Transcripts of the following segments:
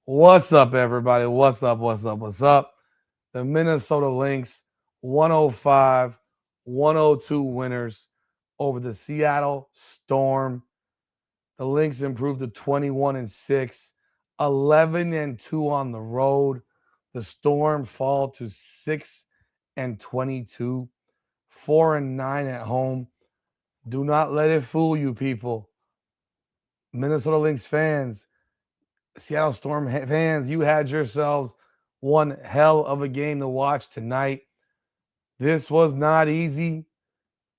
What's up, everybody? What's up? What's up? What's up? The Minnesota Lynx 105-102 winners over the Seattle Storm. The Lynx improved to 21-6, 11-2 on the road. The Storm fall to 6-22, 4-9 at home. Do not let it fool you, people. Minnesota Lynx fans, Seattle Storm fans, you had yourselves one hell of a game to watch tonight. This was not easy.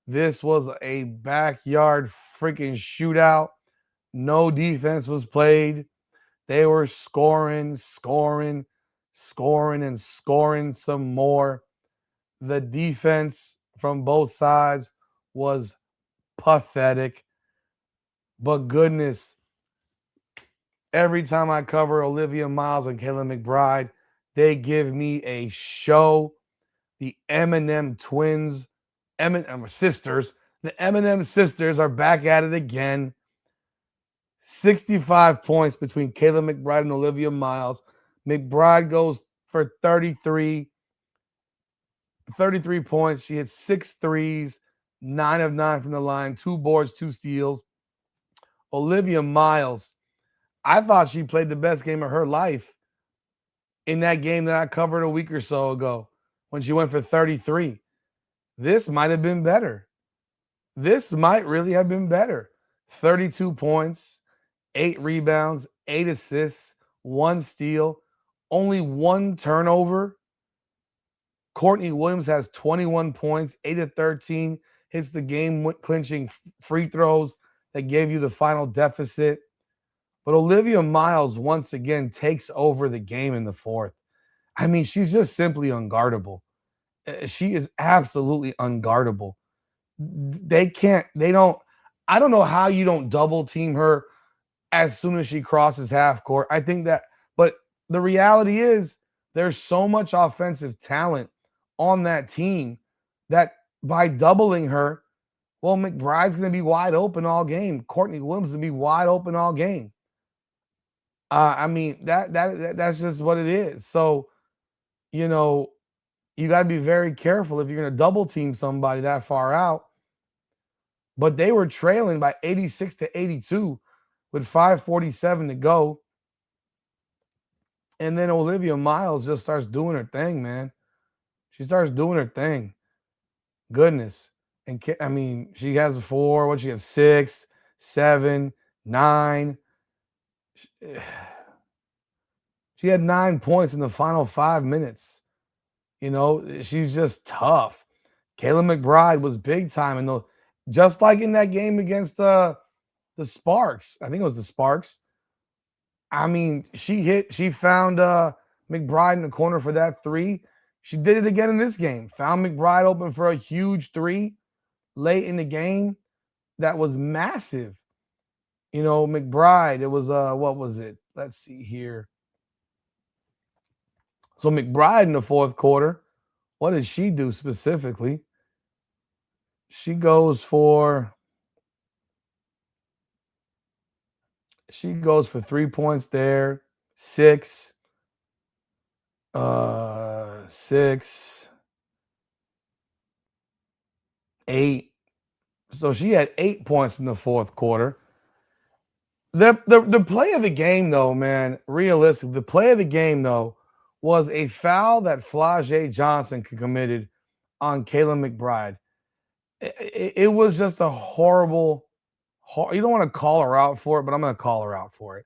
This was a backyard freaking shootout. No defense was played. They were scoring, and scoring some more. The defense from both sides was pathetic. But goodness, every time I cover Olivia Miles and Kayla McBride, they give me a show. The M&M twins, M&M sisters, the M&M sisters are back at it again. 65 points between Kayla McBride and Olivia Miles. McBride goes for 33 points. She hits 6 threes, 9 of 9 from the line, 2 boards, 2 steals. Olivia Miles, I thought she played the best game of her life in that game that I covered a week or so ago when she went for 33. This might have been better. This might really have been better. 32 points, 8 rebounds, 8 assists, 1 steal, only 1 turnover. Courtney Williams has 21 points, 8 of 13, hits the game-clinching free throws that gave you the final deficit. But Olivia Miles once again takes over the game in the fourth. I mean, she's just simply unguardable. She is absolutely unguardable. I don't know how you don't double team her as soon as she crosses half court. I think that, but the reality is there's so much offensive talent on that team that by doubling her, well, McBride's going to be wide open all game. Courtney Williams is going to be wide open all game. I mean, that's just what it is. So, you know, you got to be very careful if you're going to double team somebody that far out. But they were trailing by 86-82 with 5:47 to go. And then Olivia Miles just starts doing her thing, man. She starts doing her thing. Goodness. And I mean, she has 4. What she have? 6, 7, 9. She had 9 points in the final 5 minutes. You know, she's just tough. Kayla McBride was big time, and just like in that game against the Sparks. I think it was the Sparks. I mean, she found McBride in the corner for that 3. She did it again in this game. Found McBride open for a huge 3 late in the game. That was massive. You know, McBride, it was what was it? Let's see here. So McBride in the fourth quarter, what did she do specifically? She goes for 3 points there, 6, 8. So she had 8 points in the fourth quarter. The play of the game, though, man, realistic. The play of the game, though, was a foul that Flau'jae Johnson committed on Kayla McBride. It was just a horrible. You don't want to call her out for it, but I'm going to call her out for it.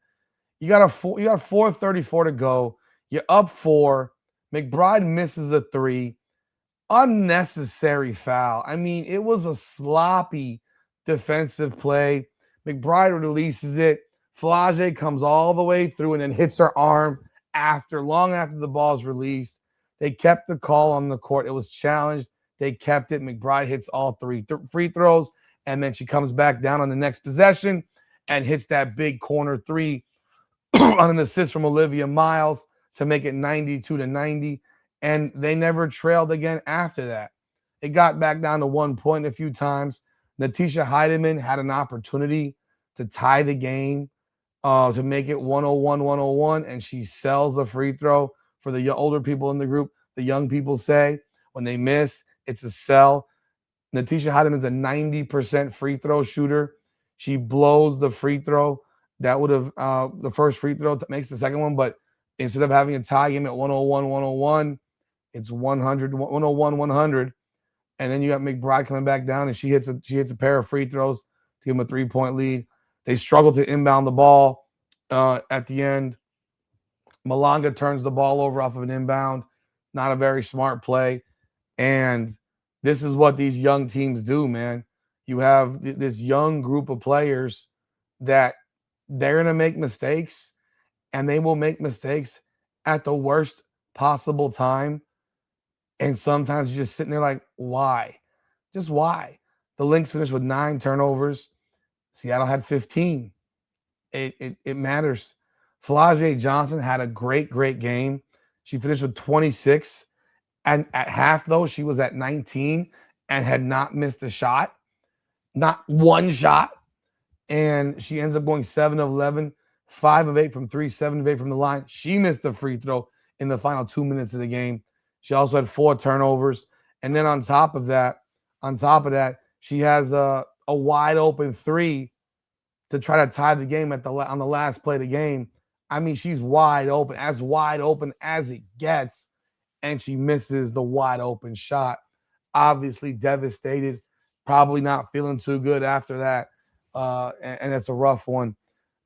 You got 4:34 to go. You're up 4. McBride misses a 3. Unnecessary foul. I mean, it was a sloppy defensive play. McBride releases it. Flau'jae comes all the way through and then hits her arm long after the ball's released. They kept the call on the court. It was challenged. They kept it. McBride hits all 3 free throws, and then she comes back down on the next possession and hits that big corner 3 on an assist from Olivia Miles to make it 92-90. And they never trailed again after that. It got back down to 1 point a few times. Natisha Heidemann had an opportunity to tie the game to make it 101-101, and she sells the free throw for the older people in the group. The young people say when they miss, it's a sell. Natisha Heideman's a 90% free throw shooter. She blows the free throw. That would have the first free throw makes the second one, but instead of having a tie game at 101-101, it's 101-100. And then you got McBride coming back down, and she hits a pair of free throws to give them a 3-point lead. They struggle to inbound the ball at the end. Malanga turns the ball over off of an inbound. Not a very smart play. And this is what these young teams do, man. You have this young group of players that they're going to make mistakes, and they will make mistakes at the worst possible time. And sometimes you're just sitting there like, why? Just why? The Lynx finished with 9 turnovers. Seattle had 15. It matters. Flau'jae Johnson had a great game. She finished with 26. And at half, though, she was at 19 and had not missed a shot. Not one shot. And she ends up going 7 of 11, 5 of 8 from 3, 7 of 8 from the line. She missed the free throw in the final 2 minutes of the game. She also had 4 turnovers. And then on top of that, she has a wide open 3 to try to tie the game on the last play of the game. I mean, she's wide open as it gets, and she misses the wide open shot. Obviously devastated, probably not feeling too good after that. And it's a rough one.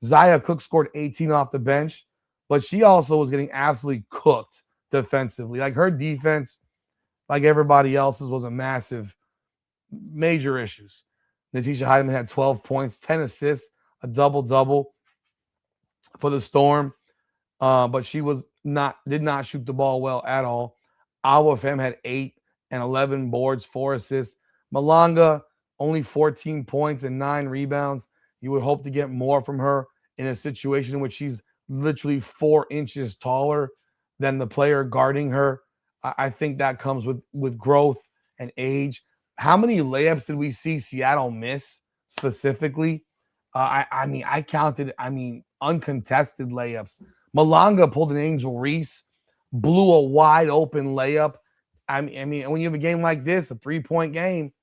Zaya Cook scored 18 off the bench, but she also was getting absolutely cooked defensively. Like, her defense, like everybody else's, was a major issues. Natisha Heideman had 12 points, 10 assists, a double-double for the Storm. But she did not shoot the ball well at all. Awa Fem had 8 and 11 boards, 4 assists. Malanga, only 14 points and 9 rebounds. You would hope to get more from her in a situation in which she's literally 4 inches taller than the player guarding her. I think that comes with growth and age. How many layups did we see Seattle miss specifically? I counted, uncontested layups. Malanga pulled an Angel Reese, blew a wide open layup. I mean, when you have a game like this, a 3-point game,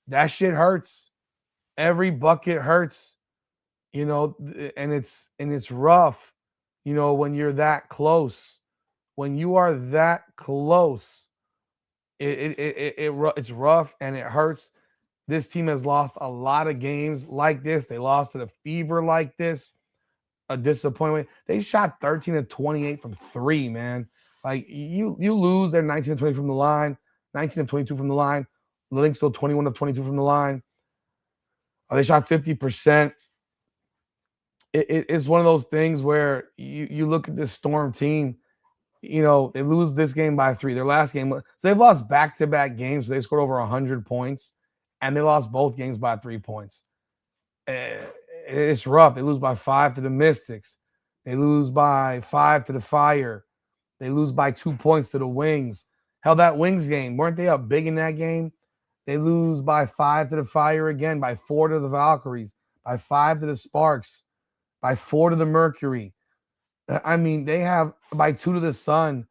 that shit hurts. Every bucket hurts, and it's rough, when you're that close. When you are that close, it's rough and it hurts. This team has lost a lot of games like this. They lost to the Fever like this. A disappointment. They shot 13 of 28 from 3, man. Like, you lose. They're 19 of 20 from the line, 19 of 22 from the line. The Lynx go 21 of 22 from the line. They shot 50%. It's one of those things where you look at this Storm team, they lose this game by 3. Their last game, so they've lost back-to-back games. They scored over 100 points, and they lost both games by 3 points. It's rough. They lose by 5 to the Mystics. They lose by 5 to the Fire. They lose by 2 points to the Wings. Hell, that Wings game, weren't they up big in that game? They lose by 5 to the Fire again, by 4 to the Valkyries, by 5 to the Sparks, by 4 to the Mercury. I mean, they have by 2 to the Sun.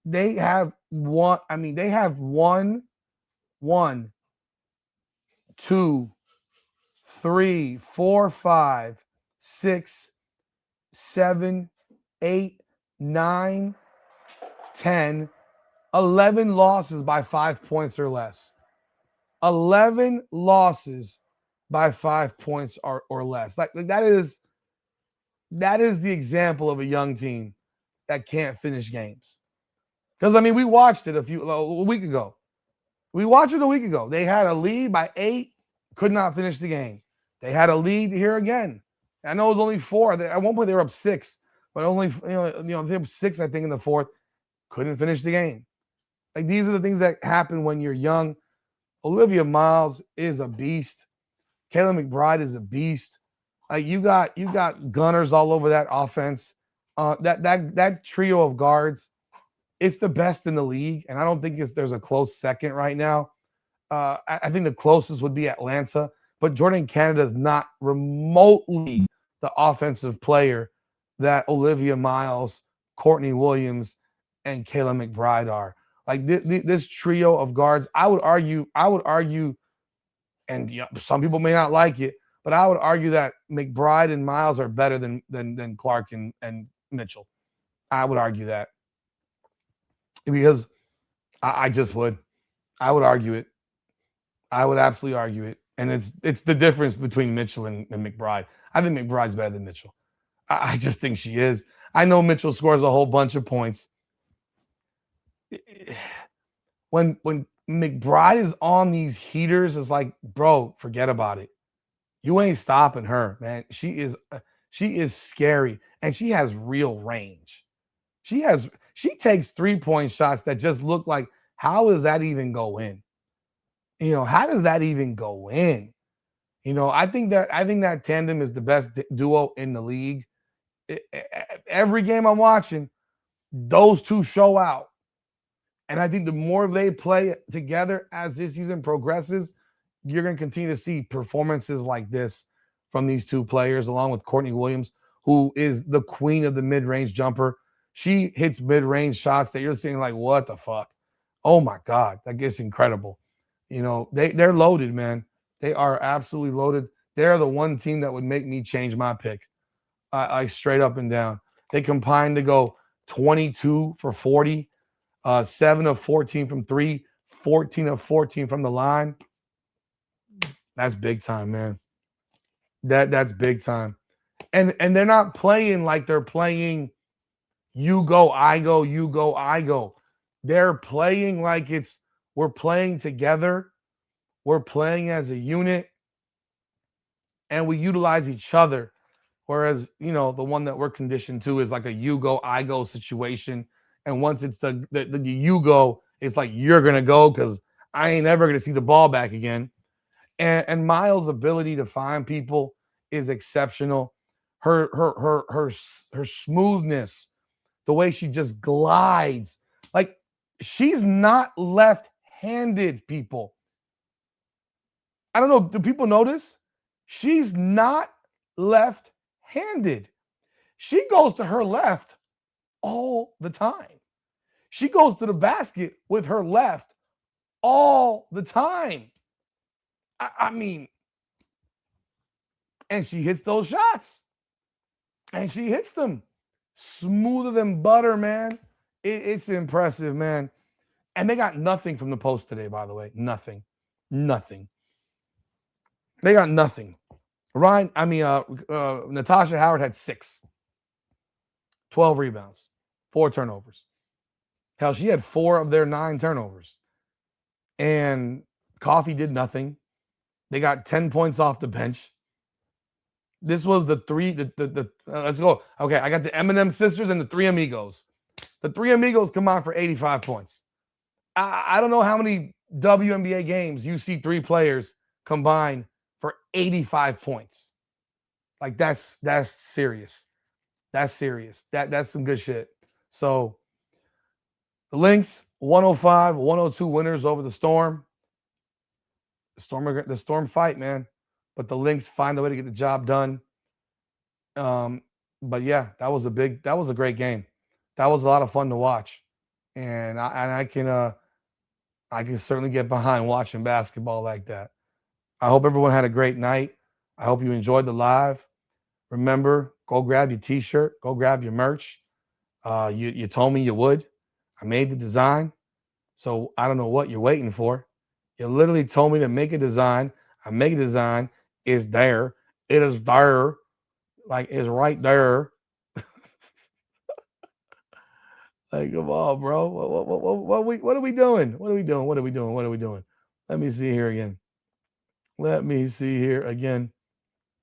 They have one, 2, 3, 4, 5, 6, 7, 8, 9, 10, 11 losses by 5 points or less. 11 losses by 5 points or less. Like that is the example of a young team that can't finish games. Because, we watched it a week ago. They had a lead by 8, could not finish the game. They had a lead here again. I know it was only 4. At one point, they were up 6. But only, they were up 6, I think, in the 4th. Couldn't finish the game. Like, these are the things that happen when you're young. Olivia Miles is a beast. Kayla McBride is a beast. Like, you got gunners all over that offense. That trio of guards, it's the best in the league, and I don't think there's a close second right now. I think the closest would be Atlanta, but Jordan Canada is not remotely the offensive player that Olivia Miles, Courtney Williams, and Kayla McBride are. Like this trio of guards, I would argue, and some people may not like it, but I would argue that McBride and Miles are better than Clark and Mitchell. I would argue that because I just would. I would argue it. I would absolutely argue it. And it's the difference between Mitchell and McBride. I think McBride's better than Mitchell. I just think she is. I know Mitchell scores a whole bunch of points. When McBride is on these heaters, it's like, bro, forget about it. You ain't stopping her, man. She is scary, and she has real range. She takes 3-point shots that just look like, how does that even go in? How does that even go in? I think that tandem is the best duo in the league. Every game I'm watching, those two show out. And I think the more they play together as this season progresses, you're going to continue to see performances like this from these two players, along with Courtney Williams, who is the queen of the mid-range jumper. She hits mid-range shots that you're seeing like, what the fuck? Oh, my God. That gets incredible. They're loaded, man. They are absolutely loaded. They're the one team that would make me change my pick. I straight up and down. They combined to go 22 for 40, 7 of 14 from 3, 14 of 14 from the line. That's big time, man. That's big time. And they're not playing like they're playing you go, I go, you go, I go. They're playing like we're playing together. We're playing as a unit. And we utilize each other. Whereas, the one that we're conditioned to is like a you go, I go situation. And once it's the you go, it's like you're going to go because I ain't ever going to see the ball back again. And Miles' ability to find people is exceptional. Her smoothness, the way she just glides. Like, she's not left-handed, people. I don't know. Do people notice? She's not left-handed. She goes to her left all the time. She goes to the basket with her left all the time. I mean, and she hits those shots. And she hits them smoother than butter, man. It's impressive, man. And they got nothing from the post today, by the way. Nothing. They got nothing. Natasha Howard had 6. 12 rebounds, 4 turnovers. Hell, she had 4 of their 9 turnovers. And Coffee did nothing. They got 10 points off the bench. This was the let's go. Okay, I got the M&M Sisters and the 3 Amigos. The 3 Amigos come on for 85 points. I don't know how many WNBA games you see 3 players combine for 85 points. Like, that's serious. That's serious. That's some good shit. So the Lynx, 105-102 winners over the Storm. The Storm fight, man. But the Lynx find a way to get the job done. But yeah, that was a great game. That was a lot of fun to watch. And I can certainly get behind watching basketball like that. I hope everyone had a great night. I hope you enjoyed the live. Remember, go grab your t-shirt, go grab your merch. You told me you would. I made the design. So I don't know what you're waiting for. You literally told me to make a design. I make a design. It's there. It is there. Like, it's right there. Like, come on, bro. What are we doing? What are we doing? Let me see here again.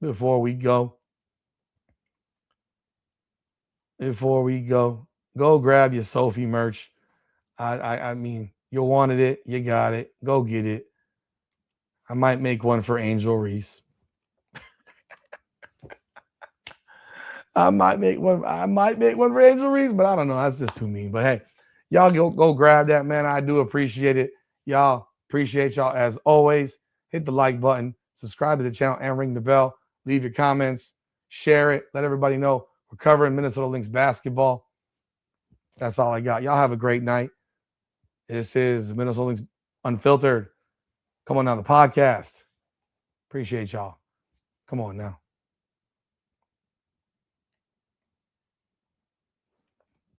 Before we go. Go grab your Sophie merch. I mean, you wanted it. You got it. Go get it. I might make one for Angel Reese. I might make one for Angel Reese, but I don't know. That's just too mean. But hey, y'all go grab that, man. I do appreciate it. Y'all, appreciate y'all as always. Hit the like button, subscribe to the channel, and ring the bell. Leave your comments. share it, let everybody know we're covering Minnesota Lynx basketball. That's all I got. Y'all have a great night. This is Minnesota Lynx Unfiltered. Come on now, the podcast. Appreciate y'all. Come on now.